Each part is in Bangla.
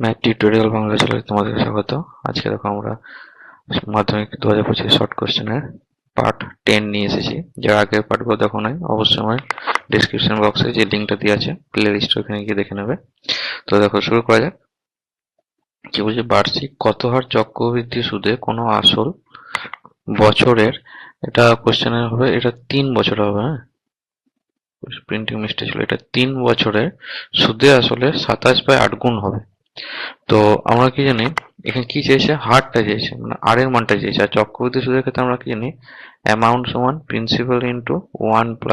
ম্যাথ টিউটোরিয়াল বাংলা চ্যানেলে তোমাদের স্বাগত। আজকে দেখো আমরা মাধ্যমিক 2025 শর্ট কোশ্চেনের পার্ট 10 নিয়ে এসেছি। যার আগের পার্টগুলো দেখো নাই, অবশ্যই আমার ডিসক্রিপশন বক্সে যে লিঙ্কটা দিয়ে আছে প্লে লিস্ট, ওখানে গিয়ে দেখে নেবে। তো দেখো শুরু করা যাক। কি বলছে, বার্ষিক কত হার চক্রবৃদ্ধি সুদে কোনো আসল বছরের, এটা কোশ্চেনের হবে, এটা 3 বছর হবে। হ্যাঁ, প্রিন্টিং মিস্টেক ছিল, এটা 3 বছরের সুদে আসলে 27/8 গুণ হবে। তো আমরা কি জানি, এখানে কি চেয়েছে, হারটা চেয়েছে, মানে আর এর মানটা চেয়েছে। আর চক্রবৃদ্ধি সুদের ক্ষেত্রে আমরা কি জানি, অ্যামাউন্ট সমান principal into 1 +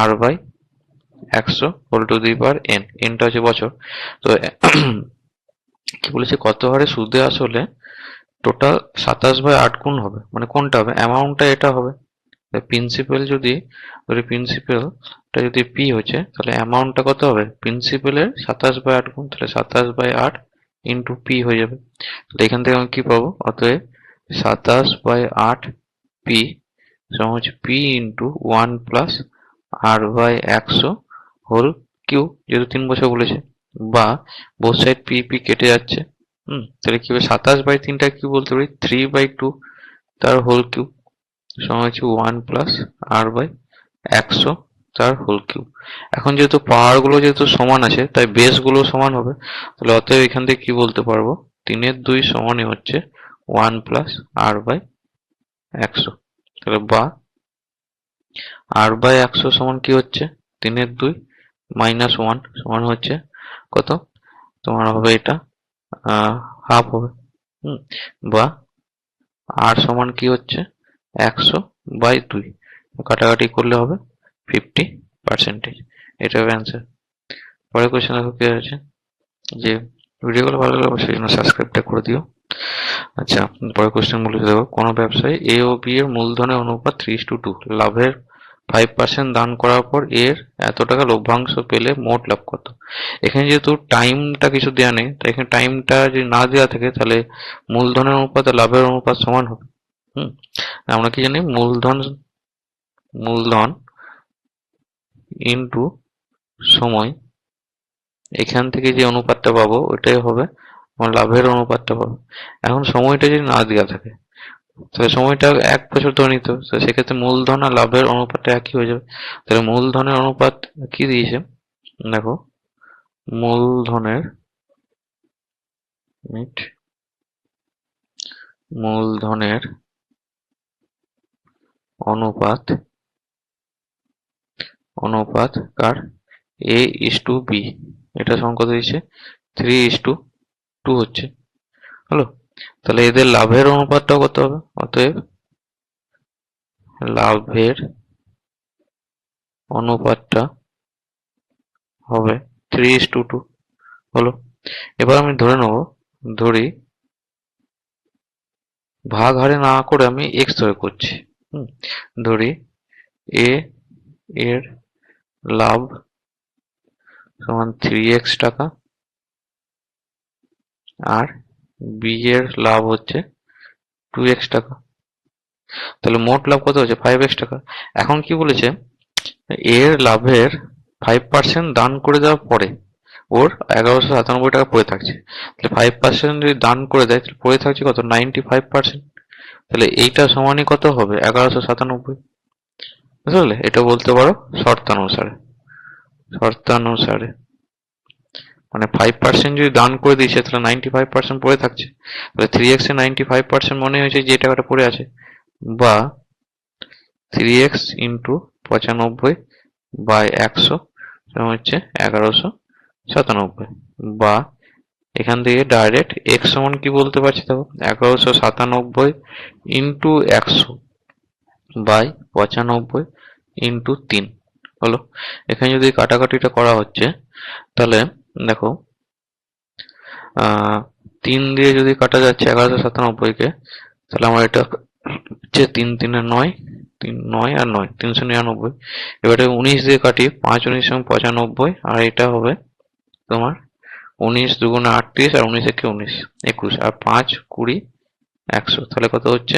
r/100 whole to the power n, এনটা হচ্ছে বছর। তো কি বলেছে, কত হারে সুদে আসলে টোটাল 27/8 গুণ হবে, মানে কোনটা হবে, অ্যামাউন্টটা এটা হবে। প্রিন্সিপাল যদি ধরি, প্রিন্সিপালটা যদি পি হচ্ছে, তাহলে অ্যামাউন্টটা কত হবে, প্রিন্সিপালের 27/8 গুণ, তাহলে 27/8 ইন্টু পি হয়ে যাবে। তাহলে এখান থেকে আমি কি পাবো, অতএব 27/8 পি সমান হচ্ছে P into 1 + r/100 whole Q, যেহেতু 3 বছর বলেছে, বা বোথ সাইড পি পি কেটে যাচ্ছে। তাহলে কি হবে, 27/3টা কি বলতে পারি, 3/2 তার হোল কিউ সমান হচ্ছে 1 + r/100 তার হোল কিউব। এখন যেহেতু পাওয়ার গুলো যেহেতু সমান আছে, তাই বেস গুলো সমান হবে। তাহলে অতএব এখান থেকে কি বলতে পারবো, 3/2 সমানই হচ্ছে 1 + r/100। তাহলে বা r/100 সমান কি হচ্ছে, 3/2 - 1 সমান হচ্ছে কত, তোমার হবে এটা হাফ হবে। বা আর সমান কি হচ্ছে, 100/2, কাটাকাটি করলে হবে 50%। এটা হবে অ্যান্সার। পরের কোয়েশ্চেন দেখো কি আছে, যে ভিডিওগুলো ভালো লাগলে অবশ্যই সাবস্ক্রাইবটা করে দিও। আচ্ছা, পরের কোয়েশ্চেন বলেছে দেখো, কোনো ব্যবসায়ী এ ও বি এর মূলধনের অনুপাত 3:2, লাভের 5% দান করার পর এর এত টাকা লভ্যাংশ পেলে মোট লাভ কত। এখানে যেহেতু টাইমটা কিছু দেওয়া নেই, তাই এখানে টাইমটা যদি না দেওয়া থাকে, তাহলে মূলধনের অনুপাত আর লাভের অনুপাত সমান হবে। হুম আমরা কি জানি, মূলধন মূলধন ইনটু সময়, এখান থেকে যে অনুপাতটা পাবো ওটাই হবে আমার লাভের অনুপাতটা পাবো। এখন সময়টা যদি না দেওয়া থাকে, তাহলে সময়টা 1 বছর ধরে নিতে হবে, তো সেক্ষেত্রে মূলধন আর লাভের অনুপাতটা একই হয়ে যাবে। তাহলে মূলধনের অনুপাত কি দিয়েছে, দেখো, মূলধনের মিট মূলধনের অনুপাত অনুপাত কার, a/b, এটা সমান কত দিয়েছে, 3:2 হচ্ছে। হলো, তাহলে এদের লাভের অনুপাতটাও কত হবে, অতএব লাভের অনুপাতটা হবে 3:2। হলো, এবার আমি ধরে নেব, ধরি ভাগ হারে না করে আমি এক্স ধরে করছি। ধরি এ এর লাভ সমান 3x টাকা, আর বি এর লাভ হচ্ছে 2x টাকা। তাহলে মোট লাভ কত হচ্ছে, 5x টাকা। এখন কি বলেছে, এর লাভের 5% দান করে দেওয়ার পরে ওর 1197 টাকা পড়ে থাকছে। তাহলে 5% যদি দান করে দেয়, তাহলে পড়ে থাকছে কত, 95%। তাহলে এইটা সমানই কত হবে, 1197। বুঝতে পারলে, এটা বলতে পারো শর্তানুসারে। শর্তানুসারে মানে 5% যদি দান করে দিয়েছে, তাহলে 95% পড়ে থাকছে। তাহলে 3x এ 95% মনে হয়েছে যে টাকাটা পড়ে আছে, বা 3x ইন্টু 95/100 হচ্ছে 1197। বা এখান থেকে ডাইরেক্ট x সমান কি বলতে পারছি, দেখো, 1197 ইন্টু 100/95 ইন্টু 3। হলো, এখানে যদি কাটাকাটিটা করা হচ্ছে, তাহলে দেখো, 3 দিয়ে যদি কাটা যাচ্ছে 1197 কে, তাহলে আমার এটা হচ্ছে 3×3 = 9, 9 আর 9 399। এবারে 19 দিয়ে কাটি, 5×19 = 95, আর এটা হবে তোমার 19×2 = 38, আর 19×1 = 21, আর 5×20 = 100। তাহলে কত হচ্ছে,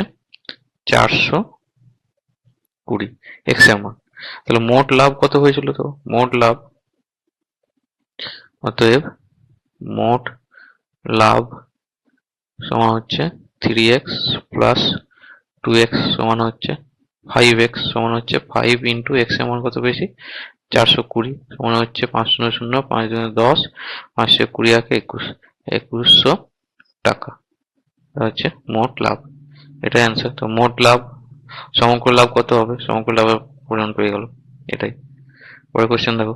420 x এর মান। তাহলে মোট লাভ কত হয়েছিল, তো মোট লাভ, অতএব মোট লাভ সমান হচ্ছে 3x প্লাস 2x সমান হচ্ছে 5x সমান হচ্ছে 5 ইন্টু x এর মান কত বেশি 420 সমান হচ্ছে 5 শূন্য শূন্য 5 দুগুণে 10 520 আগে 2100 টাকা হচ্ছে মোট লাভ। এটাই অ্যান্সার। তো মোট লাভ সমগ্র লাভ কত হবে? সমগ্র লাভের পরিমাণ পেয়ে গেল। এটাই। পরের কোশ্চেন দেখো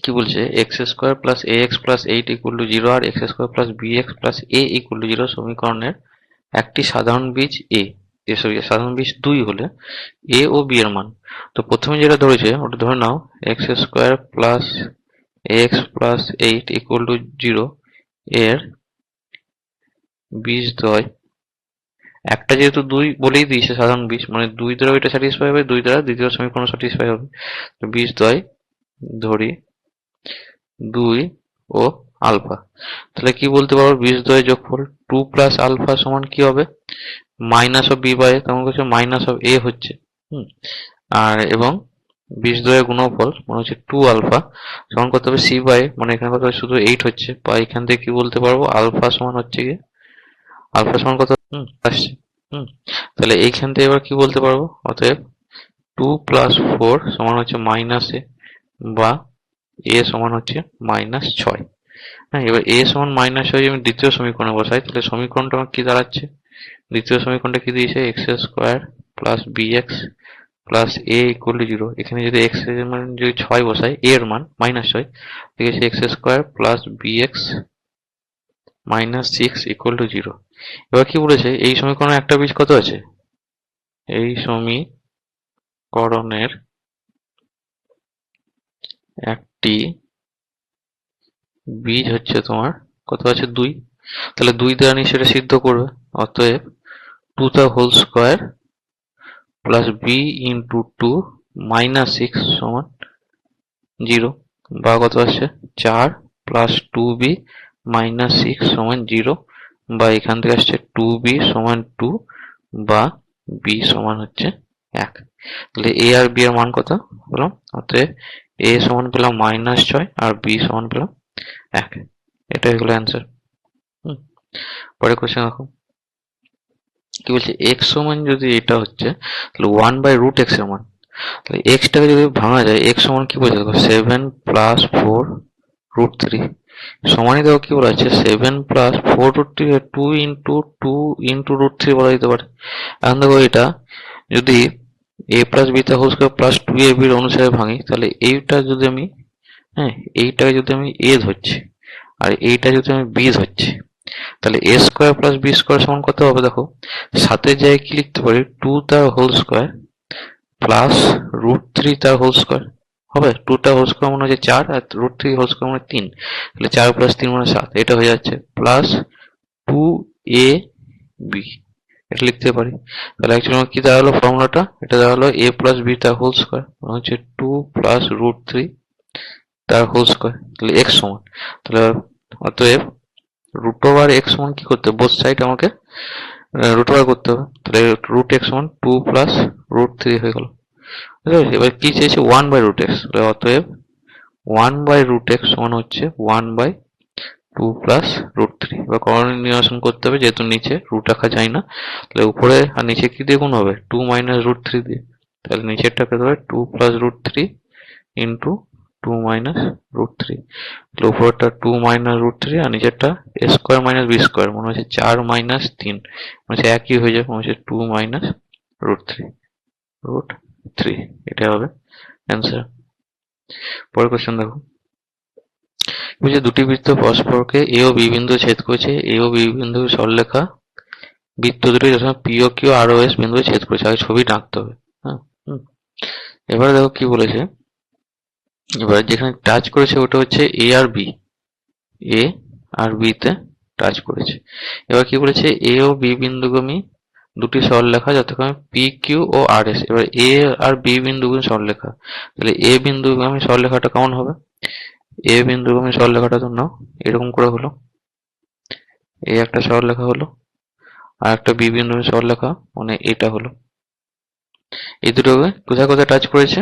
কি বলছে, x square plus a x plus 8 equal to 0 আর x square plus b x plus a equal to 0 সমীকরণের একটি সাধারণ বীজ এ সাধারণ বীজ 2 হলে এ ও বি এর মান। তো প্রথমে যেটা ধরেছে ওটা ধরে নাও x square plus a x plus 8 equal to 0 এর বীজদ্বয় একটা যেহেতু 2 বলেই দিয়েছে সাধারণ বীজ, মানে 2 দ্বারা ওইটা স্যাটিসফাই হবে, 2 দ্বারা দ্বিতীয় সমীকরণ স্যাটিসফাই হবে। তো বীজদ্বয় ধরি 2 ও আলফা। তাহলে কি বলতে পারবো বীজদ্বয়ের যোগফল 2 প্লাস আলফা সমান কি হবে? মাইনাস অফ বি বাই এ, তেমন কিছু মাইনাস অফ এ হচ্ছে। আর এবং বীজদ্বয়ের গুণফল মানে হচ্ছে 2 আলফা সমান কত হবে? সি বাই, মানে এখানে কত হবে? শুধু 8 হচ্ছে, বা এখান থেকে কি বলতে পারবো আলফা সমান হচ্ছে কি, আলফা সমান কত আসছে। তাহলে এইখান থেকে এবার কি বলতে পারবো? অতএব 2 প্লাস 4 সমান হচ্ছে মাইনাস এ, বা এ সমান হচ্ছে -6। হ্যাঁ, এবার এ সমান -6 আমি দ্বিতীয় সমীকরণে বসাই, তাহলে সমীকরণটা আমার কি দাঁড়াচ্ছে? দ্বিতীয় সমীকরণটা কি দিয়েছে? X square plus b x plus a equal to 0। এখানে যদি এক্স এর মান যদি 6 বসাই, এ এর মান -6, দেখেছি x square plus b x -6 equal to 0। এবার কি বলেছে? এই সমীকরণে একটা বীজ কত আছে? এই সমীকরণের একটি বীজ হচ্ছে তোমার কত আছে? 2। তাহলে 2 দ্বারা নিশ্চয়ই সেটা সিদ্ধ করবে। অতএব 2 the whole square plus b into 2 -6 সমান 0, বা কত আসছে? 4 প্লাস 2b -6 সমান 0, বা এখান থেকে আসছে 2b সমান 2, বা b সমান হচ্ছে 1। তাহলে a আর b এর মান কত বললাম? অতএব a সমান পেলাম -6 আর b সমান পেলাম 1। এটাই হলো অ্যান্সার। পরের কোশ্চেন দেখো কি বলছে, x সমান যদি এটা হচ্ছে তাহলে 1/√x এর মান। তাহলে x টাকে যদি ভাঙা যায়, x সমান কি বলছে দেখো 7 প্লাস 4√3 সমানই দেখো কি বলা আছে 7 প্লাস 4√3 2 ইন্টু 2 ইন্টু √3 বলা যেতে পারে। এখন দেখো এটা যদি a প্লাস বি তা হোল স্কয়ার প্লাস 2ab এর অনুসারে ভাঙি, তাহলে এইটা যদি আমি, হ্যাঁ এইটাকে যদি আমি a ধরছি আর এইটা যদি আমি b ধরছি, তাহলে a square plus b square সমান কত হবে? দেখো সাথের জায়গায় কি লিখতে পারি? 2 তার হোল স্কোয়ার প্লাস √3 তার হোল স্কোয়ার হবে। 2 তার হোল স্কোয়ার মানে হচ্ছে 4 আর √3 হোল স্কোয়ার মানে 3, তাহলে 4 প্লাস 3 মানে 7, এটা হয়ে যাচ্ছে প্লাস 2ab, এটা লিখতে পারি। তাহলে অ্যাকচুয়ালি আমার কি দাঁড়ালো ফর্মুলাটা? এটা দাঁড়ালো a প্লাস বি তার হোল স্কোয়ার মানে হচ্ছে 2 প্লাস √3 তার হোল স্কোয়ার, তাহলে x সমান, তাহলে অতএব √x সমান কি করতে হবে? বোথ সাইড আমাকে √y করতে হবে। তাহলে √x সমান 2 প্লাস √3 হয়ে গেল। এবার কি চেয়েছে? 1/√x, অতএব 1/√x সমান হচ্ছে 1/2 প্লাস √3। এবার করণীয় নিরসন করতে হবে, যেহেতু নিচে রুট রাখা যায় না, তাহলে উপরে আর নিচে কি দিয়ে গুণ হবে? 2 মাইনাস √3 দিয়ে। তাহলে নিচেরটাকে ধরে 2 প্লাস √3 ইন্টু 2 মাইনাস √3, তাহলে উপরেরটা 2 মাইনাস √3 আর নিচেরটা a square minus b square মনে হচ্ছে 4 মাইনাস 3 মনে হচ্ছে একই হয়ে যাবে, মনে হচ্ছে 2 মাইনাস √3, এটা হবে অ্যান্সার। পরের কোশ্চেন দেখো বলছে দুটি বৃত্ত পরস্পরকে এ ও বি বিন্দু ছেদ করেছে, এ ও বি বিন্দু সরলরেখা বৃত্ত দুটি যথাক্রমে পি ও কিউ আর ও এস বিন্দু ছেদ করেছে। আগে ছবি আঁকতে হবে। হ্যাঁ, এবারে দেখো কি বলেছে, এবার যেখানে টাচ করেছে ওটা হচ্ছে এ আর বি, এ আর বি তে টাচ করেছে। এবার কি বলেছে? এ ও বি বিন্দুগামী দুটি সরলরেখা যথাক্রমে পি কিউ ও আর এস। এবার এ আর বি বিন্দুগামী সরলরেখা, তাহলে এ বিন্দুগামী সরলরেখাটা কেমন হবে? এ বিন্দুগামী সরলরেখাটা তো নাও এরকম করে হলো, এ একটা সরলরেখা হলো আর একটা বি বিন্দুগামী সরলরেখা মানে এটা হলো। এই দুটোকে কোথায় কোথায় টাচ করেছে?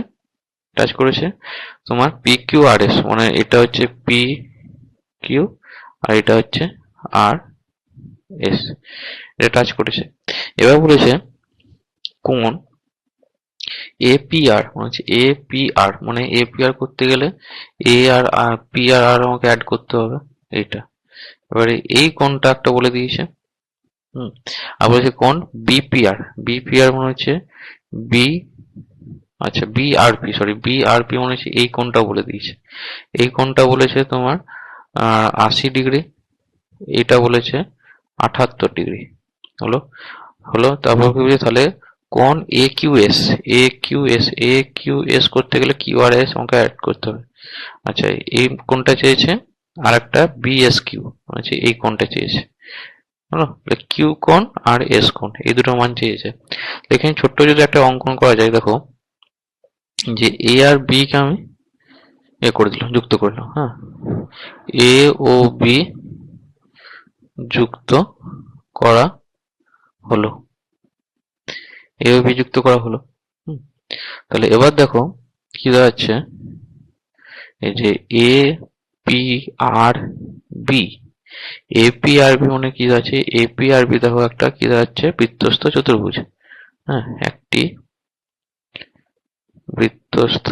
তোমার পি কিউ আর এস, মানে এটা হচ্ছে পি কিউ আর এটা হচ্ছে আর এস, এটা টাচ করেছে। এবার বলেছে কোণ এপিআর, মানে হচ্ছে এপিআর, মানে এপিআর করতে গেলে এ আর পি আর আর আমাকে অ্যাড করতে হবে এইটা। এবারে এই কোণটা একটা বলে দিয়েছে। হুম। আর বলেছে কোণ বিপিআর, বিপিআর মানে হচ্ছে বি, আচ্ছা বিআরপি, সরি বিআরপি মানে হচ্ছে এই কোণটা বলে দিয়েছে। এই কোণটা বলেছে তোমার 80 ডিগ্রি, এটা বলেছে 78 ডিগ্রি। হলো, হলো। তারপর কি বলছে তাহলে কোণ এ কিউ এস, এ কিউ এস, এ কিউ এস করতে গেলে কিউ আর এস আমাকে অ্যাড করতে হবে। আচ্ছা, এই কোণটা চেয়েছে, আর একটা বিএস কিউ, মানে এই কোণটা চেয়েছে। হলো, কিউ কোণ আর এস কোণ এই দুটো মান চেয়েছে। এখানে ছোট্ট যদি একটা অঙ্কন করা যায়, দেখো যে এ আর বি কে আমি এ করে দিলাম, যুক্ত করলাম। হ্যাঁ, এ ও বি যুক্ত করা হলো, এ ও বি যুক্ত করা হলো। হুম, তাহলে এবার দেখো কি দাঁড়াচ্ছে, এই যে এ পি আর বি, এপি আর বি মানে কি আছে, এপি আর বি দেখো একটা কি দাঁড়াচ্ছে, বৃত্তস্থ চতুর্ভুজ। হ্যাঁ, একটি বৃত্তস্থ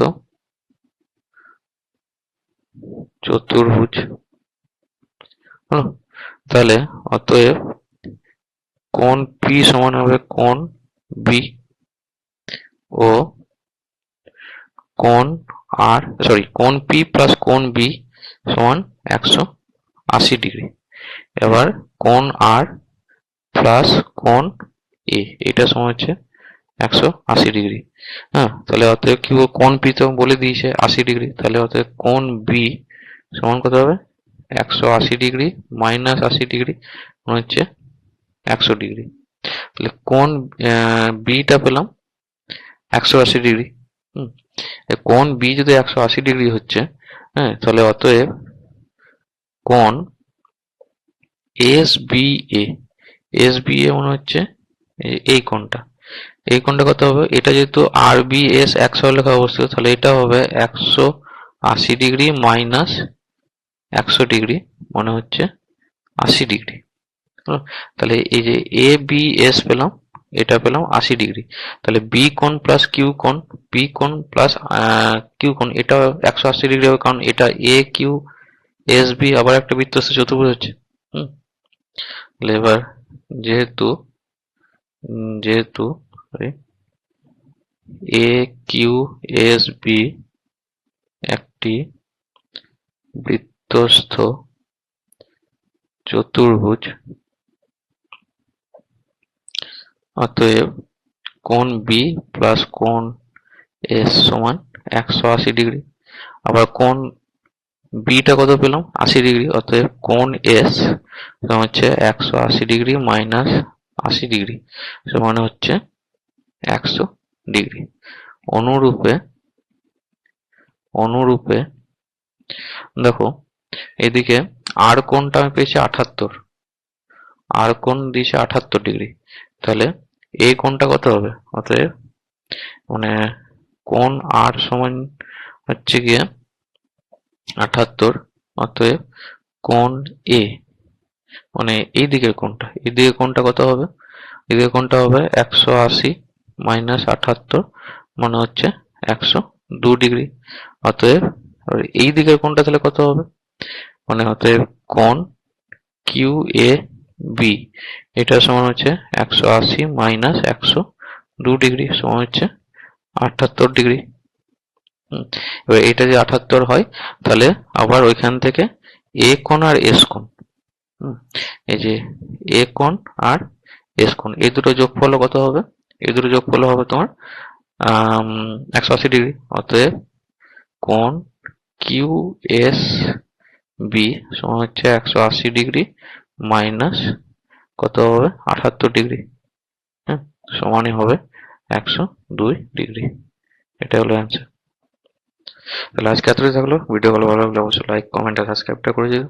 চতুর্ভুজ। হলো, তাহলে অতএব কোণ পি সমান হবে কোণ বি ও কোণ আর, সরি, কোণ পি প্লাস কোণ বি সমান 180 ডিগ্রি। এবার কোণ আর প্লাস কোণ এ, এটা সমান হচ্ছে 180 ডিগ্রি। হ্যাঁ, তাহলে অতএব কি কোণ পি তো বলে দিয়েছে 80 ডিগ্রি, তাহলে অতএব কোণ বি সমান কত হবে, 180 ডিগ্রি মাইনাস 80 ডিগ্রি মানে হচ্ছে 100 ডিগ্রি। তাহলে কোণ বিটা পেলাম 180 ডিগ্রি। হুম, কোণ বি যদি 180 ডিগ্রি হচ্ছে, হ্যাঁ, তাহলে অতএব কোণ S B A, S B A মনে হচ্ছে এই কোণটা, এই কোণটা কত হবে, এটা যেহেতু আর বি এস 100 লেখা অবস্থিত, তাহলে এটা হবে 180 ডিগ্রি মাইনাস 100 ডিগ্রি মানে হচ্ছে 80 ডিগ্রি। তাহলে এই যে এ বি এস পেলাম, এটা পেলাম 80 ডিগ্রি। তাহলে বি কোণ প্লাস কিউ কোণ, বি কোণ প্লাস কিউ কোণ, এটা 180 ডিগ্রি হবে, কারণ এটা এ কিউ এস বি আবার একটা বৃত্তস্থ চতুর্ভুজ হচ্ছে। হুম, তাহলে এবার যেহেতু যেহেতু এ কিউ এস বি একটি বৃত্তস্থ চতুর্ভুজ, অতএব কোণ বি প্লাস কোণ এস সমান 180 ডিগ্রি। আবার কোণ বিটা কত পেলাম 80 ডিগ্রি, অতএব কোণ এস সমান হচ্ছে 180 ডিগ্রি মাইনাস 80 ডিগ্রি সমান হচ্ছে 100 ডিগ্রি। অনুরূপে অনুরূপে দেখো এদিকে আর কোণটা আমি পেয়েছি 78, আর কোণ দিয়েছে 78 ডিগ্রি, তাহলে এই কোণটা কত হবে, অতএব মানে কোণ আর সমান হচ্ছে গিয়ে 78, অতএব কোণ এ মানে এই দিকের কোণটা, এই দিকের কোণটা কত হবে, এদিকে কোণটা হবে 180 মাইনাস 78 মানে হচ্ছে 102 ডিগ্রি। অতএব এই দিকের কোণটা তাহলে কত হবে, মানে অতএব কোণ কিউ এ বি এটা সমান হচ্ছে 180 মাইনাস 102 ডিগ্রি সমান হচ্ছে 78 ডিগ্রি। এবার এটা যদি 78 হয়, তাহলে আবার ওইখান থেকে এ কোণ আর এস কোণ, এই যে এ কোণ আর এস কোণ এই দুটো যোগফল কত হবে, এই দুটো যোগফল হবে তোমার 180 ডিগ্রি। অতএব কোণ কিউ এস বি সমান হচ্ছে 180 ডিগ্রি মাইনাস কত হবে 78 ডিগ্রি। হ্যাঁ, সমানই হবে 102 ডিগ্রি। এটা হলো অ্যান্সার। তাহলে আজকে এতটাই থাকলো, ভিডিও ভালো লাগলে অবশ্যই লাইক কমেন্ট আর সাবস্ক্রাইবটা করে দিও।